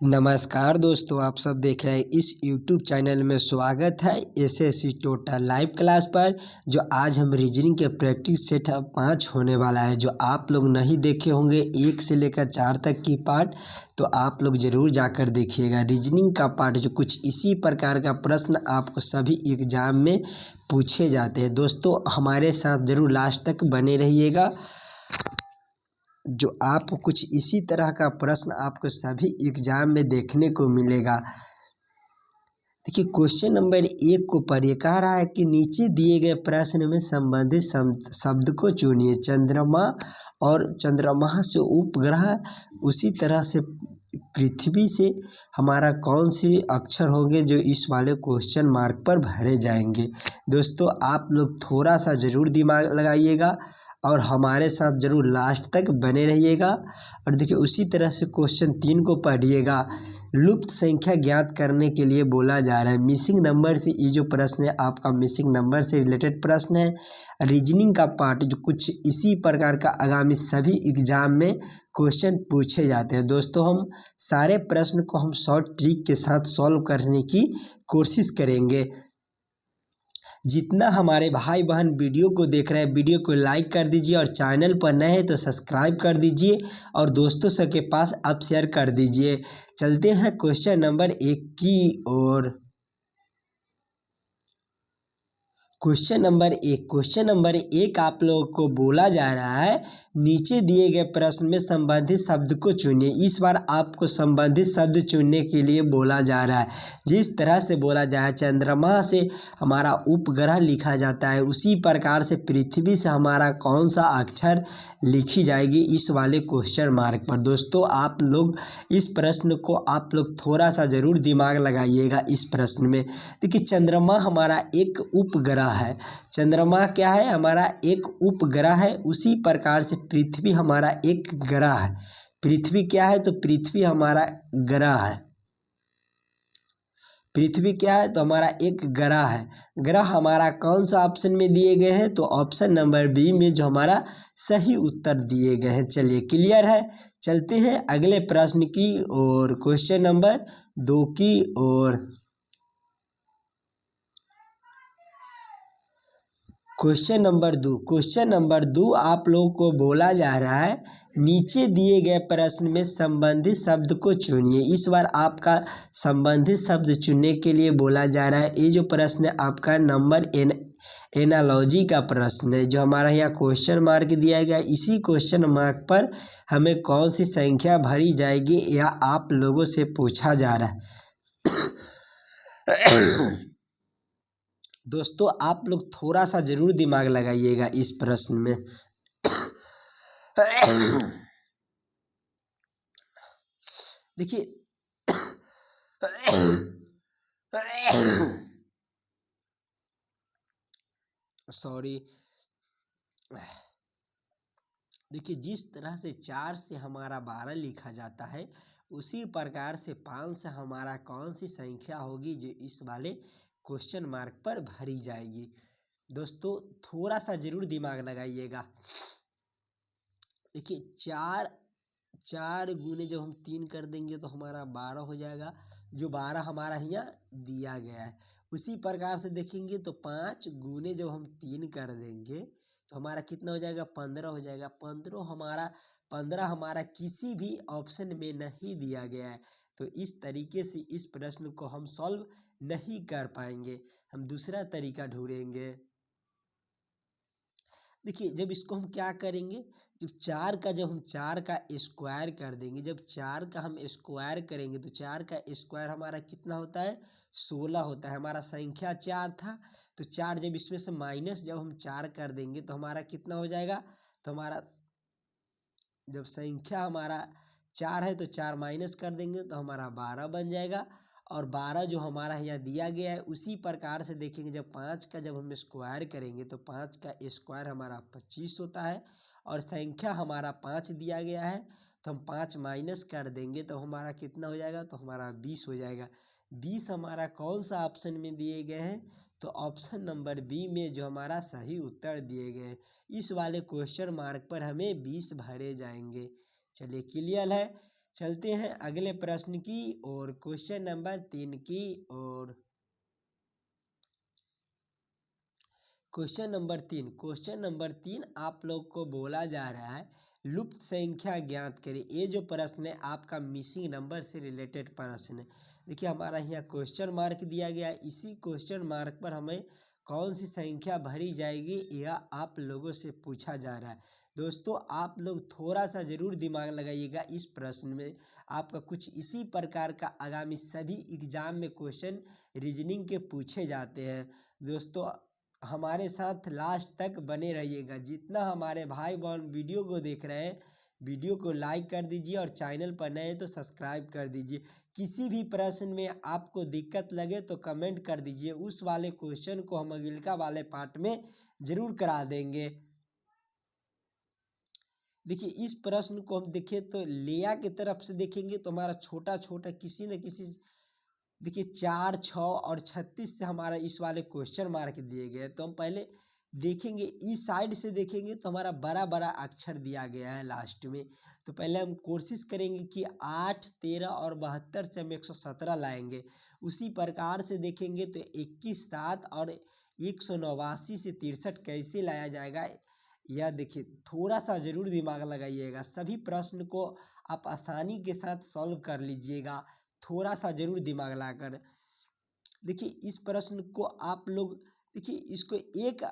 नमस्कार दोस्तों, आप सब देख रहे हैं इस YouTube चैनल में। स्वागत है एसएससी टोटल लाइव क्लास पर। जो आज हम रीजनिंग के प्रैक्टिस सेट 5 होने वाला है, जो आप लोग नहीं देखे होंगे 1 से लेकर 4 तक की पार्ट, तो आप लोग ज़रूर जाकर देखिएगा। रीजनिंग का पार्ट जो कुछ इसी प्रकार का प्रश्न आपको सभी एग्जाम में पूछे जाते हैं। दोस्तों हमारे साथ ज़रूर लास्ट तक बने रहिएगा। जो आपको कुछ इसी तरह का प्रश्न आपको सभी एग्जाम में देखने को मिलेगा। देखिए क्वेश्चन नंबर 1 को पढ़िए। कह रहा है कि नीचे दिए गए प्रश्न में संबंधित शब्द को चुनिए। चंद्रमा और चंद्रमा से उपग्रह, उसी तरह से पृथ्वी से हमारा कौन से अक्षर होंगे जो इस वाले क्वेश्चन मार्क पर भरे जाएंगे। दोस्तों आप लोग थोड़ा सा ज़रूर दिमाग लगाइएगा और हमारे साथ ज़रूर लास्ट तक बने रहिएगा। और देखिए उसी तरह से क्वेश्चन 3 को पढ़िएगा। लुप्त संख्या ज्ञात करने के लिए बोला जा रहा है। मिसिंग नंबर से ये जो प्रश्न है आपका मिसिंग नंबर से रिलेटेड प्रश्न है। रीजनिंग का पार्ट जो कुछ इसी प्रकार का आगामी सभी एग्जाम में क्वेश्चन पूछे जाते हैं। दोस्तों हम सारे प्रश्न को हम शॉर्ट ट्रिक के साथ सॉल्व करने की कोशिश करेंगे। जितना हमारे भाई बहन वीडियो को देख रहे हैं, वीडियो को लाइक कर दीजिए और चैनल पर नए हैं तो सब्सक्राइब कर दीजिए और दोस्तों सबके पास आप शेयर कर दीजिए। चलते हैं क्वेश्चन नंबर 1 की ओर। क्वेश्चन नंबर एक आप लोगों को बोला जा रहा है नीचे दिए गए प्रश्न में संबंधित शब्द को चुनिए। इस बार आपको संबंधित शब्द चुनने के लिए बोला जा रहा है। जिस तरह से बोला जाए चंद्रमा से हमारा उपग्रह लिखा जाता है, उसी प्रकार से पृथ्वी से हमारा कौन सा अक्षर लिखी जाएगी इस वाले क्वेश्चन मार्क पर। दोस्तों आप लोग इस प्रश्न को आप लोग थोड़ा सा ज़रूर दिमाग लगाइएगा। इस प्रश्न में देखिए चंद्रमा हमारा एक उपग्रह है। चंद्रमा क्या है? हमारा एक उपग्रह है। उसी प्रकार से पृथ्वी हमारा एक ग्रह है। पृथ्वी क्या है? तो पृथ्वी हमारा ग्रह है। पृथ्वी क्या है? तो हमारा एक ग्रह है। ग्रह हमारा कौन सा ऑप्शन में दिए गए हैं? तो ऑप्शन नंबर बी में जो हमारा सही उत्तर दिए गए हैं। चलिए क्लियर है। चलते हैं अगले प्रश्न की ओर, क्वेश्चन नंबर 2 की ओर। क्वेश्चन नंबर 2 आप लोगों को बोला जा रहा है नीचे दिए गए प्रश्न में संबंधित शब्द को चुनिए। इस बार आपका संबंधित शब्द चुनने के लिए बोला जा रहा है। ये जो प्रश्न है आपका नंबर एनालॉजी का प्रश्न है, जो हमारा यहाँ क्वेश्चन मार्क दिया गया। इसी क्वेश्चन मार्क पर हमें कौन सी संख्या भरी जाएगी या आप लोगों से पूछा जा रहा है। दोस्तों आप लोग थोड़ा सा ज़रूर दिमाग लगाइएगा इस प्रश्न में। देखिए सॉरी। देखिए जिस तरह से 4 से हमारा 12 लिखा जाता है, उसी प्रकार से 5 से हमारा कौन सी संख्या होगी जो इस वाले क्वेश्चन मार्क पर भरी जाएगी। दोस्तों थोड़ा सा ज़रूर दिमाग लगाइएगा। देखिए 4 गुने जब हम 3 कर देंगे तो हमारा 12 हो जाएगा, जो 12 हमारा यहाँ दिया गया है। उसी प्रकार से देखेंगे तो 5 गुने जब हम 3 कर देंगे तो हमारा कितना हो जाएगा? 15 हो जाएगा। 15 हमारा किसी भी ऑप्शन में नहीं दिया गया है, तो इस तरीके से इस प्रश्न को हम सॉल्व नहीं कर पाएंगे। हम दूसरा तरीका ढूंढेंगे। देखिए जब इसको हम क्या करेंगे, जब हम 4 का स्क्वायर कर देंगे, जब 4 का हम स्क्वायर करेंगे तो 4 का स्क्वायर हमारा कितना होता है? 16 होता है। हमारा संख्या 4 था, तो 4 जब इसमें से माइनस जब हम 4 कर देंगे तो हमारा कितना हो जाएगा? तो हमारा जब संख्या हमारा 4 है तो 4 माइनस कर देंगे तो हमारा 12 बन जाएगा। और 12 जो हमारा यहाँ दिया गया है, उसी प्रकार से देखेंगे जब 5 का जब हम स्क्वायर करेंगे तो 5 का स्क्वायर हमारा 25 होता है। और संख्या हमारा 5 दिया गया है, तो हम 5 माइनस कर देंगे तो हमारा कितना हो जाएगा? तो हमारा 20 हो जाएगा। 20 हमारा कौन सा ऑप्शन में दिए गए हैं? तो ऑप्शन नंबर बी में जो हमारा सही उत्तर दिए गए हैं। इस वाले क्वेश्चन मार्क पर हमें 20 भरे जाएंगे। चलिए क्लियर है। चलते हैं अगले प्रश्न की और क्वेश्चन नंबर 3 की और क्वेश्चन नंबर 3 आप लोग को बोला जा रहा है लुप्त संख्या ज्ञात करें। ये जो प्रश्न है आपका मिसिंग नंबर से रिलेटेड प्रश्न है। देखिए हमारा यहाँ क्वेश्चन मार्क दिया गया है, इसी क्वेश्चन मार्क पर हमें कौन सी संख्या भरी जाएगी यह आप लोगों से पूछा जा रहा है। दोस्तों आप लोग थोड़ा सा ज़रूर दिमाग लगाइएगा इस प्रश्न में, आपका कुछ इसी प्रकार का आगामी सभी एग्जाम में क्वेश्चन रीजनिंग के पूछे जाते हैं। दोस्तों हमारे साथ लास्ट तक बने रहिएगा। जितना हमारे भाई बहन वीडियो को देख रहे हैं वीडियो को लाइक कर दीजिए और चैनल पर नए तो सब्सक्राइब कर दीजिए। किसी भी प्रश्न में आपको दिक्कत लगे तो कमेंट कर दीजिए, उस वाले क्वेश्चन को हम अगलिका वाले पार्ट में ज़रूर करा देंगे। देखिए इस प्रश्न को हम देखें तो लिया की तरफ से देखेंगे तो हमारा छोटा छोटा किसी न किसी, देखिए 4, 6 और 36 से हमारा इस वाले क्वेश्चन मार्क दिए गए। तो हम पहले देखेंगे इस साइड से देखेंगे तो हमारा बड़ा बड़ा अक्षर दिया गया है लास्ट में। तो पहले हम कोशिश करेंगे कि 8, 13 और 72 से हम 117 लाएंगे। उसी प्रकार से देखेंगे तो 21, 7 और 189 से 63 कैसे लाया जाएगा, यह देखिए थोड़ा सा ज़रूर दिमाग लगाइएगा। सभी प्रश्न को आप आसानी के साथ सॉल्व कर लीजिएगा, थोड़ा सा ज़रूर दिमाग लाकर। देखिए इस प्रश्न को आप लोग देखिए इसको एक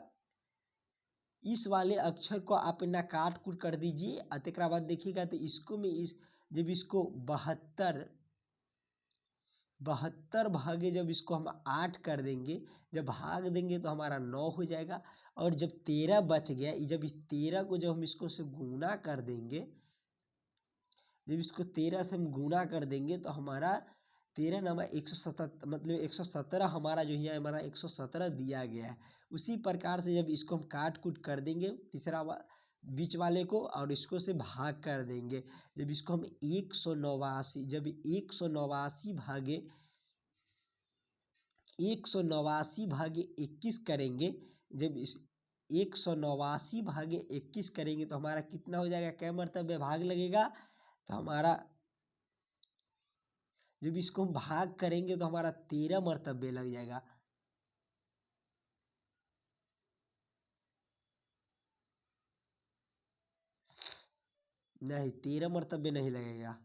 इस वाले अक्षर को आप ना काट कूट कर दीजिए। तकरा बाद देखिएगा तो इसको में इस जब इसको 72 भागे जब इसको हम 8 कर देंगे, जब भाग देंगे तो हमारा 9 हो जाएगा। और जब 13 बच गया, जब इस 13 को जब हम इसको से गुना कर देंगे, जब इसको 13 से हम गुना कर देंगे तो हमारा 13 नंबर 177 मतलब 117 हमारा जो है हमारा 117 दिया गया है। उसी प्रकार से जब इसको हम काट कूट कर देंगे तीसरा बीच वाले को और इसको से भाग कर देंगे, जब इसको हम 189 जब 189 भागे 21 करेंगे, जब इस 189 भागे 21 करेंगे तो हमारा कितना हो जाएगा, क्या मरतबे भाग लगेगा। तो हमारा जब इसको हम भाग करेंगे तो हमारा 13 मरतबे लग जाएगा। नहीं 13 मरतबे नहीं लगेगा,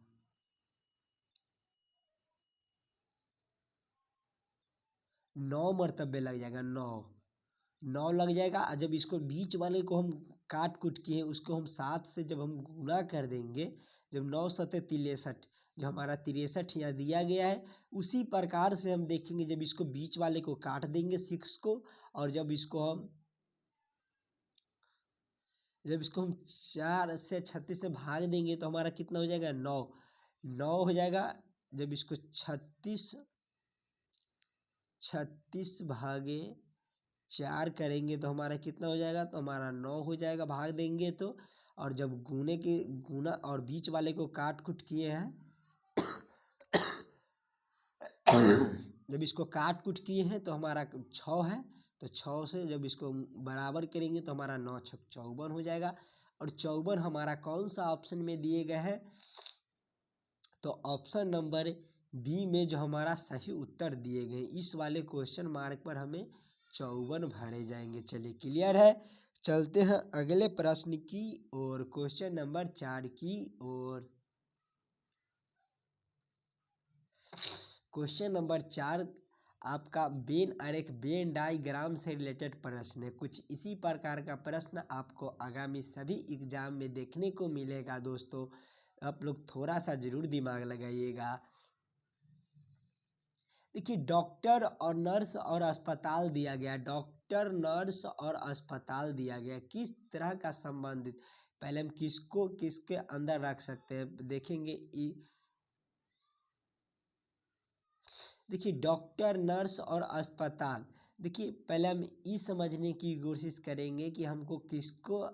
9 मरतबे लग जाएगा, 9 लग जाएगा। और जब इसको बीच वाले को हम काट कूट किए उसको हम 7 से जब हम गुना कर देंगे, जब 9 सते 63 जो हमारा 63 यहाँ दिया गया है, उसी प्रकार से हम देखेंगे जब इसको बीच वाले को काट देंगे 6 को, और जब इसको हम 4 से 36 से भाग देंगे तो हमारा कितना हो जाएगा, 9 हो जाएगा। जब इसको 36 भागे 4 करेंगे तो हमारा कितना हो जाएगा, तो हमारा 9 हो जाएगा भाग देंगे तो। और जब गुना और बीच वाले को काट कुट किए हैं जब इसको काट कुट किए हैं तो हमारा 6 है, तो 6 से जब इसको बराबर करेंगे तो हमारा 9 6 54 हो जाएगा। और 54 हमारा कौन सा ऑप्शन में दिए गए हैं, तो ऑप्शन नंबर बी में जो हमारा सही उत्तर दिए गए इस वाले क्वेश्चन मार्क पर हमें 54 भरे जाएंगे। चलिए क्लियर है। चलते हैं अगले प्रश्न की और क्वेश्चन नंबर 4 की और क्वेश्चन नंबर 4 आपका वेन डायग्राम से रिलेटेड प्रश्न है। कुछ इसी प्रकार का प्रश्न आपको आगामी सभी एग्जाम में देखने को मिलेगा। दोस्तों आप लोग थोड़ा सा जरूर दिमाग लगाइएगा। देखिए डॉक्टर और नर्स और अस्पताल दिया गया, डॉक्टर नर्स और अस्पताल दिया गया, किस तरह का संबंधित, पहले हम किसको किसके अंदर रख सकते हैं देखेंगे। देखिए डॉक्टर नर्स और अस्पताल, देखिए पहले हम ये समझने की कोशिश करेंगे कि हमको किसको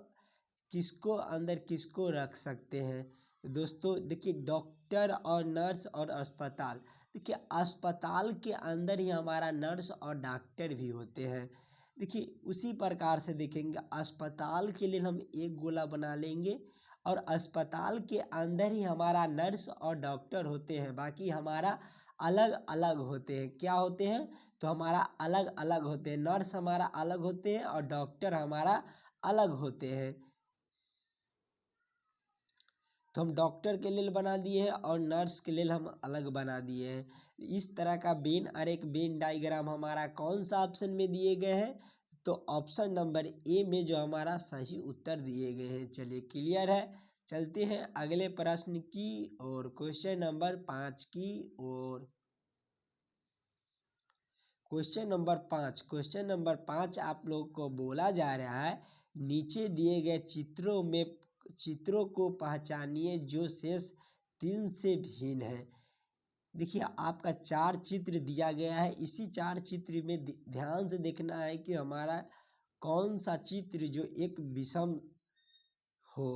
किसको अंदर किसको रख सकते हैं। दोस्तों देखिए डॉक्टर और नर्स और अस्पताल, देखिए अस्पताल के अंदर ही हमारा नर्स और डॉक्टर भी होते हैं। देखिए उसी प्रकार से देखेंगे अस्पताल के लिए हम एक गोला बना लेंगे और अस्पताल के अंदर ही हमारा नर्स और डॉक्टर होते हैं, बाकी हमारा अलग अलग होते हैं। क्या होते हैं? तो हमारा अलग अलग होते हैं। नर्स हमारा अलग होते हैं और डॉक्टर हमारा अलग होते हैं। तो हम डॉक्टर के लिए बना दिए हैं और नर्स के लिए हम अलग बना दिए हैं। इस तरह का वेन और एक वेन डायग्राम हमारा कौन सा ऑप्शन में दिए गए हैं? तो ऑप्शन नंबर ए में जो हमारा सही उत्तर दिए गए हैं। चलिए क्लियर है। चलते हैं अगले प्रश्न की और क्वेश्चन नंबर 5 की ओर। क्वेश्चन नंबर 5 आप लोग को बोला जा रहा है, नीचे दिए गए चित्रों को पहचानिए जो शेष 3 से भिन्न है। देखिए आपका 4 चित्र दिया गया है। इसी 4 चित्र में ध्यान से देखना है कि हमारा कौन सा चित्र जो एक विषम हो।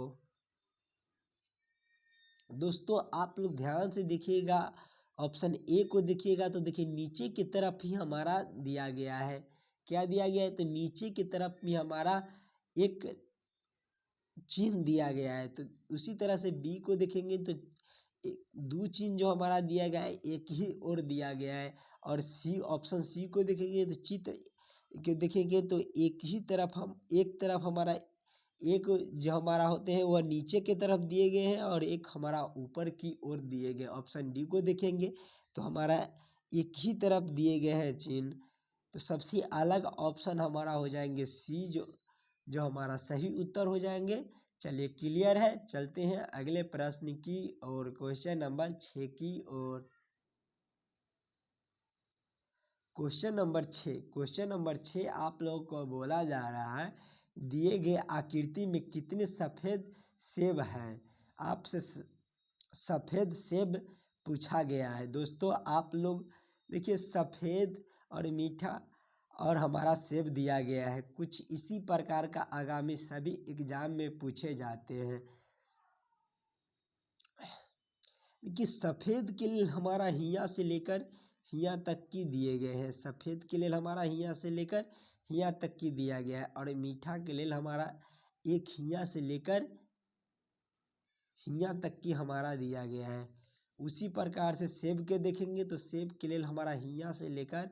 दोस्तों आप लोग ध्यान से देखिएगा, ऑप्शन ए को देखिएगा तो देखिए नीचे की तरफ ही हमारा दिया गया है। क्या दिया गया है? तो नीचे की तरफ भी हमारा एक चिन्ह दिया गया है। तो उसी तरह से बी को देखेंगे तो दो चिन्ह जो हमारा दिया गया है एक ही ओर दिया गया है। और सी ऑप्शन सी को देखेंगे तो चित्र के देखेंगे तो एक तरफ हमारा एक जो हमारा होते हैं वह नीचे की तरफ दिए गए हैं और एक हमारा ऊपर की ओर दिए गए। ऑप्शन डी को देखेंगे तो हमारा एक ही तरफ दिए गए हैं चिन्ह। तो सबसे अलग ऑप्शन हमारा हो जाएंगे सी, जो हमारा सही उत्तर हो जाएंगे। चलिए क्लियर है। चलते हैं अगले प्रश्न की और क्वेश्चन नंबर 6 की ओर। क्वेश्चन नंबर 6 आप लोगों को बोला जा रहा है, दिए गए आकृति में कितने सफ़ेद सेब हैं? आपसे सफ़ेद सेब पूछा गया है। दोस्तों आप लोग देखिए सफ़ेद और मीठा और हमारा सेब दिया गया है। कुछ इसी प्रकार का आगामी सभी एग्जाम में पूछे जाते हैं। देखिए सफ़ेद के लिए हमारा हिया से लेकर हिया तक की दिए गए हैं। सफ़ेद के लिए हमारा हिया से लेकर हिया तक की दिया गया है और मीठा के लिए हमारा एक हिया से लेकर हिया तक की हमारा दिया गया है। उसी प्रकार से सेब के देखेंगे तो सेब के लिए हमारा हिया से लेकर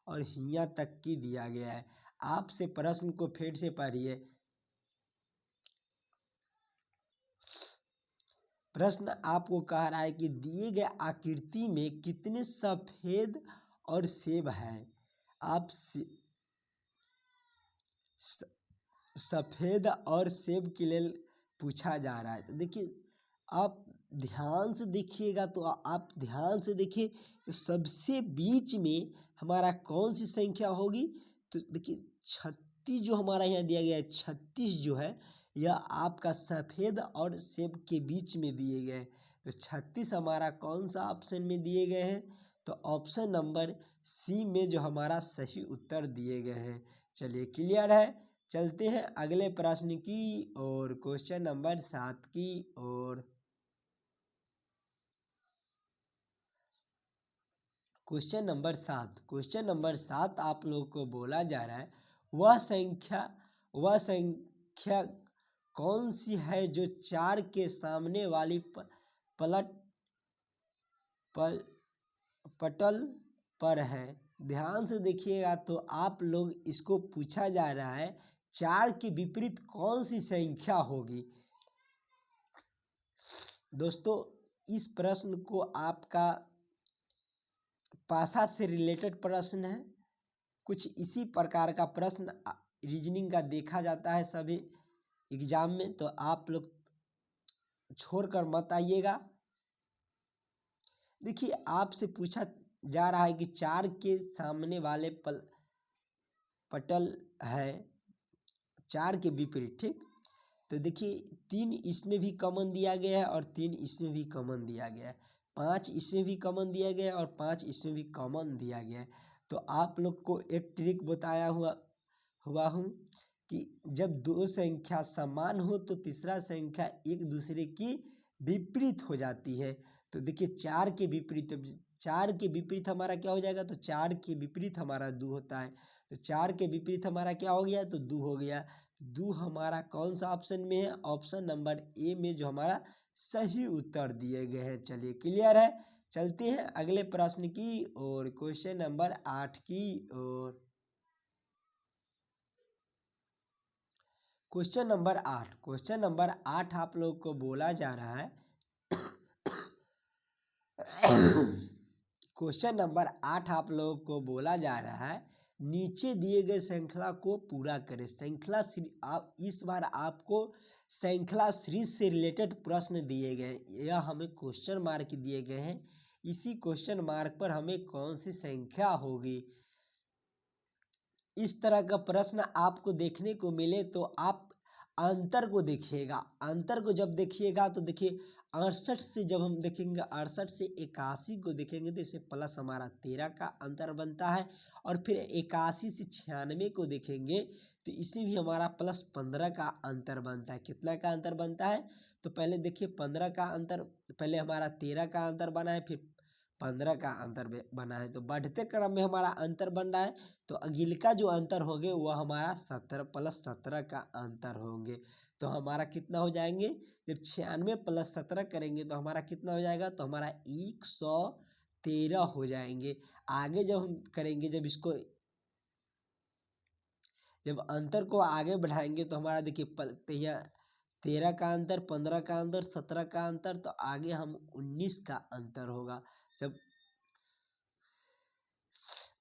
और हिया तक की दिया गया है। आपसे प्रश्न को फिर से पढ़िए। प्रश्न आपको कह रहा है कि दिए गए आकृति में कितने सफ़ेद और सेब हैं? आप सफ़ेद और सेब के लिए पूछा जा रहा है। तो देखिए आप ध्यान से देखिएगा तो आप ध्यान से देखिए तो सबसे बीच में हमारा कौन सी संख्या होगी? तो देखिए 36 जो हमारा यहाँ दिया गया है, 36 जो है यह आपका सफ़ेद और सेब के बीच में दिए गए। तो 36 हमारा कौन सा ऑप्शन में दिए गए हैं? तो ऑप्शन नंबर सी में जो हमारा सही उत्तर दिए गए हैं। चलिए क्लियर है। चलते हैं अगले प्रश्न की और क्वेश्चन नंबर 7 की ओर। क्वेश्चन नंबर 7 आप लोगों को बोला जा रहा है, वह संख्या कौन सी है जो 4 के सामने वाली पटल पर है? ध्यान से देखिएगा तो आप लोग इसको पूछा जा रहा है 4 के विपरीत कौन सी संख्या होगी? दोस्तों इस प्रश्न को आपका पासा से रिलेटेड प्रश्न है। कुछ इसी प्रकार का प्रश्न रीजनिंग का देखा जाता है सभी एग्जाम में, तो आप लोग छोड़कर मत आइएगा। देखिए आपसे पूछा जा रहा है कि 4 के सामने वाले पटल है 4 के विपरीत, ठीक। तो देखिए 3 इसमें भी कॉमन दिया गया है और 3 इसमें भी कॉमन दिया गया है, 5 इसमें भी कॉमन दिया गया है और 5 इसमें भी कॉमन दिया गया है। तो आप लोग को एक ट्रिक बताया हुआ हूँ कि जब दो संख्या समान हो तो तीसरा संख्या एक दूसरे की विपरीत हो जाती है। तो देखिए 4 के विपरीत हमारा क्या हो जाएगा? तो 4 के विपरीत हमारा 2 होता है। तो 4 के विपरीत हमारा क्या हो गया? तो 2 हो गया। दो हमारा कौन सा ऑप्शन में है, ऑप्शन नंबर ए में जो हमारा सही उत्तर दिए गए हैं। चलिए क्लियर है। चलते हैं अगले प्रश्न की और क्वेश्चन नंबर 8 की और क्वेश्चन नंबर 8 आप लोग को बोला जा रहा है क्वेश्चन नंबर 8 आप लोगों को बोला जा रहा है, नीचे दिए गए श्रृंखला को पूरा करें। श्रृंखला इस बार आपको श्रृंखला सीरीज से रिलेटेड प्रश्न दिए गए, यह हमें क्वेश्चन मार्क दिए गए हैं। इसी क्वेश्चन मार्क पर हमें कौन सी संख्या होगी, इस तरह का प्रश्न आपको देखने को मिले तो आप अंतर को देखिएगा। अंतर को जब देखिएगा तो देखिए 68 से जब हम देखेंगे 68 से 81 को देखेंगे तो इसे प्लस हमारा 13 का अंतर बनता है। और फिर 81 से 96 को देखेंगे तो इसे भी हमारा प्लस 15 का अंतर बनता है। कितना का अंतर बनता है, तो पहले देखिए 15 का अंतर, पहले हमारा 13 का अंतर बना है, फिर 15 का अंतर बना है। तो बढ़ते क्रम में हमारा अंतर बन रहा है, तो अगिल का जो अंतर होंगे वह हमारा 17 प्लस 17 का अंतर होंगे। तो हमारा कितना हो जाएंगे, जब 96 प्लस 17 करेंगे तो हमारा कितना हो जाएगा, तो हमारा 113 हो जाएंगे। आगे जब हम करेंगे, जब अंतर को आगे बढ़ाएंगे तो हमारा देखिए 13 का अंतर, 15 का अंतर, 17 का अंतर, तो आगे हम 19 का अंतर होगा। जब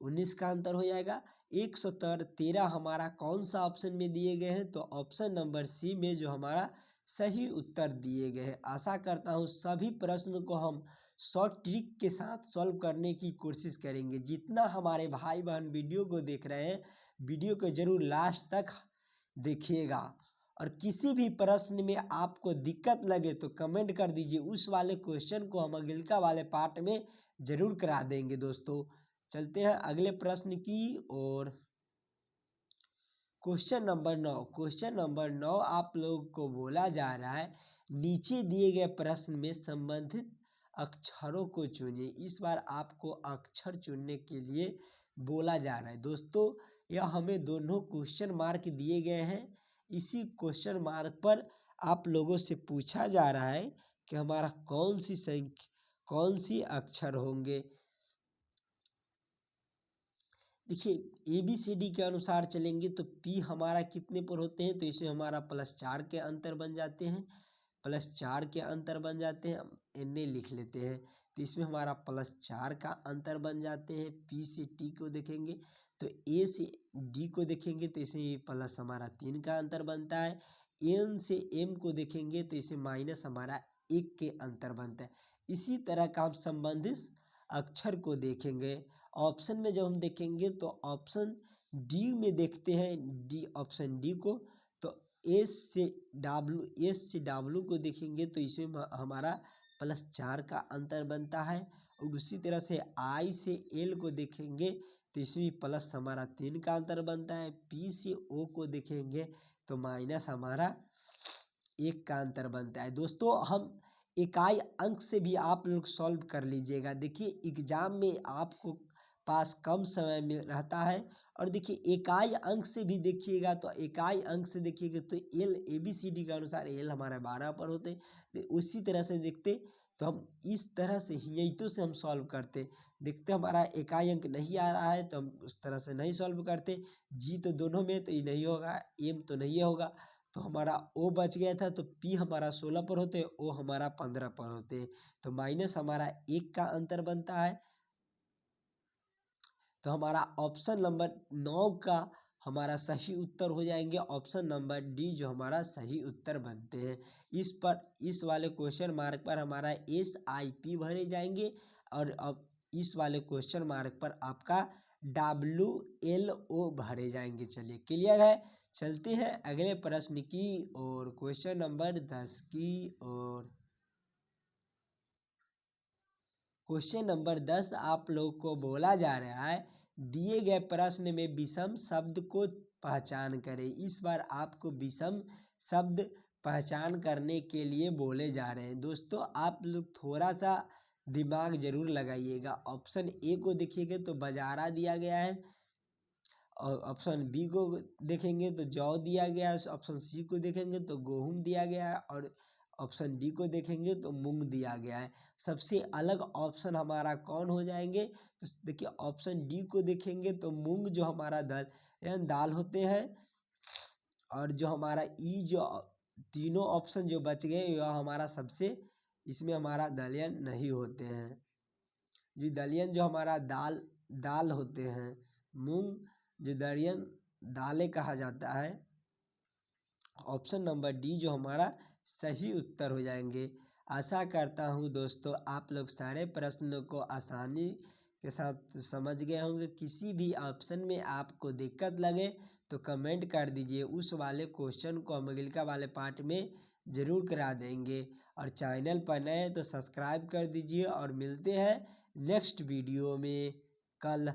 19 का अंतर हो जाएगा। 113 हमारा कौन सा ऑप्शन में दिए गए हैं, तो ऑप्शन नंबर सी में जो हमारा सही उत्तर दिए गए हैं। आशा करता हूँ सभी प्रश्न को हम शॉर्ट ट्रिक के साथ सॉल्व करने की कोशिश करेंगे। जितना हमारे भाई बहन वीडियो को देख रहे हैं, वीडियो को जरूर लास्ट तक देखिएगा। और किसी भी प्रश्न में आपको दिक्कत लगे तो कमेंट कर दीजिए, उस वाले क्वेश्चन को हम अगलिका वाले पार्ट में जरूर करा देंगे। दोस्तों चलते हैं अगले प्रश्न की और क्वेश्चन नंबर 9 आप लोग को बोला जा रहा है, नीचे दिए गए प्रश्न में संबंधित अक्षरों को चुनिए। इस बार आपको अक्षर चुनने के लिए बोला जा रहा है। दोस्तों यह हमें दोनों क्वेश्चन मार्क दिए गए हैं। इसी क्वेश्चन मार्क पर आप लोगों से पूछा जा रहा है कि हमारा कौन सी अक्षर होंगे। देखिए ABCD के अनुसार चलेंगे तो P हमारा कितने पर होते हैं, तो इसमें हमारा +4 के अंतर बन जाते हैं, +4 के अंतर बन जाते हैं। हम NA लिख लेते हैं तो इसमें हमारा +4 का अंतर बन जाते हैं। P से T को देखेंगे तो A से D को देखेंगे तो इसमें प्लस हमारा 3 का अंतर बनता है। N से M को देखेंगे तो इसमें माइनस हमारा 1 के अंतर बनता है। इसी तरह का हम संबंधित अक्षर को देखेंगे। ऑप्शन में जब हम देखेंगे तो ऑप्शन डी में देखते हैं, ऑप्शन डी को, तो एस से डब्लू को देखेंगे तो इसमें हमारा +4 का अंतर बनता है। और उसी तरह से आई से एल को देखेंगे तो इसमें प्लस हमारा 3 का अंतर बनता है। पी से ओ को देखेंगे तो माइनस हमारा 1 का अंतर बनता है। दोस्तों हम इकाई अंक से भी आप लोग सॉल्व कर लीजिएगा। देखिए एग्जाम में आपको पास कम समय में रहता है, और देखिए इकाई अंक से भी देखिएगा तो इकाई अंक से देखिएगा तो एल ABCD के अनुसार एल हमारा 12 पर होते, उसी तरह से देखते तो हम इस तरह से हियतों से हम सॉल्व करते। देखते हमारा इकाई अंक नहीं आ रहा है तो हम उस तरह से नहीं सॉल्व करते। जी तो दोनों में तो ये नहीं होगा, एम तो नहीं होगा, तो हमारा ओ बच गया था। तो पी हमारा 16 पर होते, ओ हमारा 15 पर होते, तो माइनस हमारा 1 का अंतर बनता है। तो हमारा ऑप्शन नंबर 9 का हमारा सही उत्तर हो जाएंगे ऑप्शन नंबर डी, जो हमारा सही उत्तर बनते हैं। इस वाले क्वेश्चन मार्क पर हमारा SIP भरे जाएंगे, और अब इस वाले क्वेश्चन मार्क पर आपका WLO भरे जाएंगे। चलिए क्लियर है। चलते हैं अगले प्रश्न की और क्वेश्चन नंबर 10 की और क्वेश्चन नंबर 10 आप लोग को बोला जा रहा है, दिए गए प्रश्न में विषम शब्द को पहचान करें। इस बार आपको विषम शब्द पहचान करने के लिए बोले जा रहे हैं। दोस्तों आप लोग थोड़ा सा दिमाग जरूर लगाइएगा। ऑप्शन ए को देखिएगा तो बजारा दिया गया है, और ऑप्शन बी को देखेंगे तो जौ दिया गया है, ऑप्शन सी को देखेंगे तो गेहूँ दिया गया है, और ऑप्शन डी को देखेंगे तो मूंग दिया गया है। सबसे अलग ऑप्शन हमारा कौन हो जाएंगे? तो देखिए ऑप्शन डी को देखेंगे तो मूंग जो हमारा दाल होते हैं, और जो हमारा ई जो तीनों ऑप्शन जो बच गए वह हमारा सबसे, इसमें हमारा दलहन नहीं होते हैं। जो दलहन जो हमारा दाल होते हैं, मूंग जो दलहन दालें कहा जाता है। ऑप्शन नंबर डी जो हमारा सही उत्तर हो जाएंगे। आशा करता हूँ दोस्तों आप लोग सारे प्रश्नों को आसानी के साथ समझ गए होंगे। किसी भी ऑप्शन में आपको दिक्कत लगे तो कमेंट कर दीजिए, उस वाले क्वेश्चन को हम अगले वाले पार्ट में ज़रूर करा देंगे। और चैनल पर नए हैं तो सब्सक्राइब कर दीजिए, और मिलते हैं नेक्स्ट वीडियो में कल।